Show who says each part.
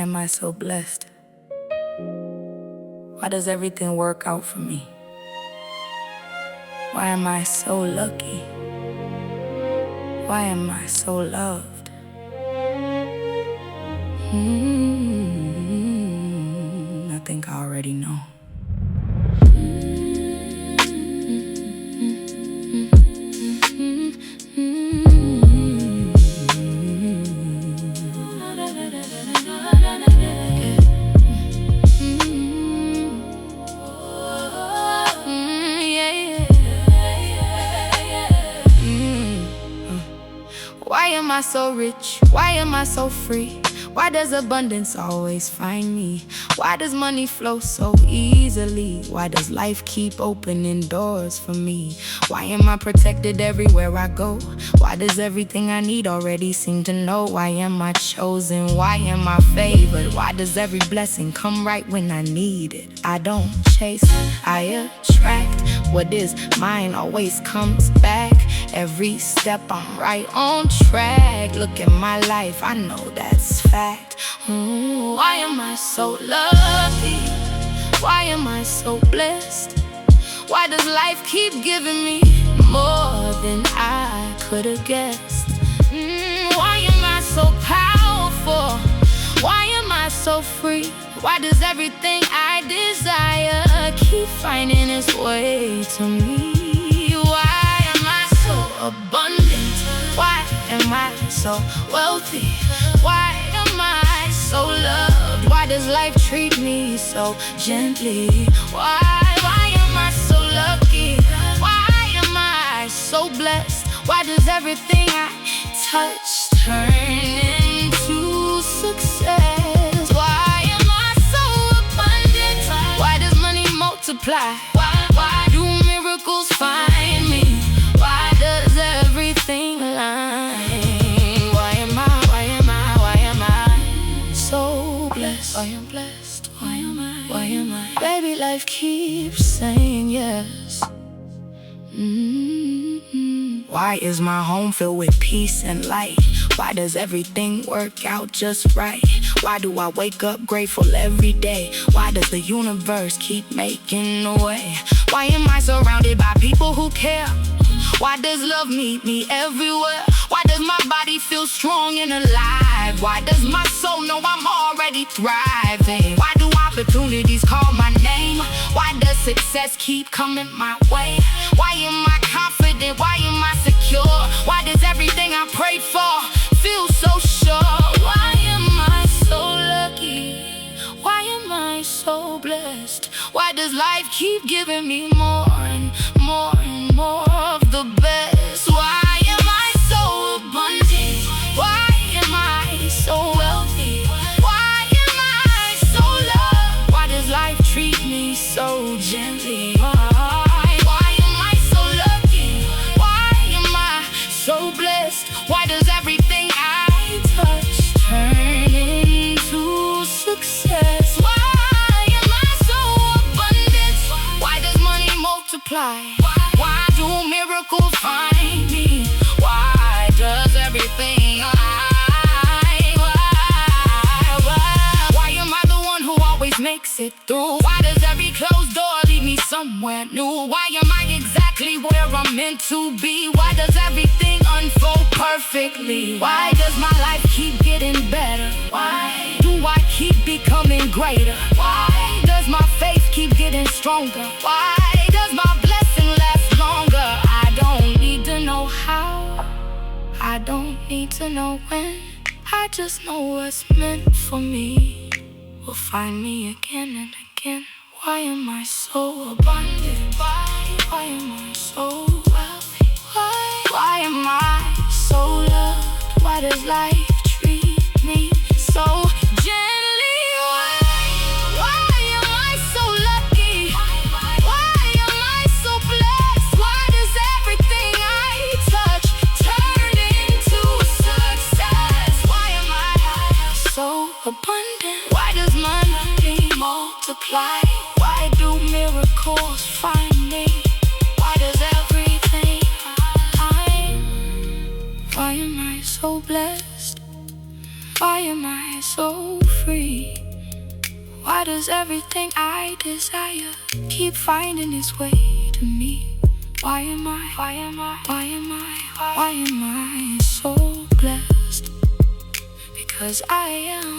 Speaker 1: am I so blessed? Why does everything work out for me? Why am I so lucky? Why am I so loved? I think I already know. Why am I so rich? Why am I so free? Why does abundance always find me? Why does money flow so easily? Why does life keep opening doors for me? Why am I protected everywhere I go? Why does everything I need already seem to know? Why am I chosen? Why am I favored? Why does every blessing come right when I need it? I don't chase, I attract. What is mine always comes back. Every step I'm right on track. Look at my life, I know that's fact. Why am I so lucky? Why am I so blessed? Why does life keep giving me more than I could have guessed? Why am I so powerful? Why am I so free? Why does everything I desire keep finding its way to me? Why am I so abundant? Why am I so wealthy? Why am I so loved? Why does life treat me so gently? Why am I so lucky? Why am I so blessed? Why does everything I touch turn into success? Why am I so abundant? Why does money multiply? Why do miracles find me? Why does everything align? Why am I so blessed? I am blessed. Why am I? Baby, life keeps saying yes. Why is my home filled with peace and light? Why does everything work out just right? Why do I wake up grateful every day? Why does the universe keep making a way? Why am I surrounded by people who care? Why does love meet me everywhere? Why does my body feel strong and alive? Why does my soul know I'm already thriving? Why do opportunities call my name? Why does success keep coming my way? Why am I confident? Why am I secure? Why does everything I prayed for feel so sure? Why am I so lucky? Why am I so blessed? Why does life keep giving me more and more and more of the best? Why am I so abundant? Why am I so wealthy? Why am I so loved? Why does life treat me so gently? Why am I so lucky? Why am I so blessed? Why does everything I touch turn into success? Why am I so abundant? Why does money multiply? Why do miracles find me? Why does everything Why am I the one who always makes it through? Why does every closed door lead me somewhere new? Why am I exactly where I'm meant to be? Why does everything unfold perfectly? Why does my life keep getting better? Why do I keep becoming greater? Why does my faith keep getting stronger? Why does my blessing last longer? I don't need to know how, I don't need to know when. I just know what's meant for me will find me again and again. Why am I so abundant? Why am I so wealthy? Why am I so loved? Why does life treat me so gently? Why am I so lucky? Why am I so blessed? Why does everything I touch turn into success? Why am I so abundant? Why does money multiply? Why do miracles find me? Why does everything Why am I so blessed? Why am I so free? Why does everything I desire keep finding its way to me? Why am I so blessed? Because I am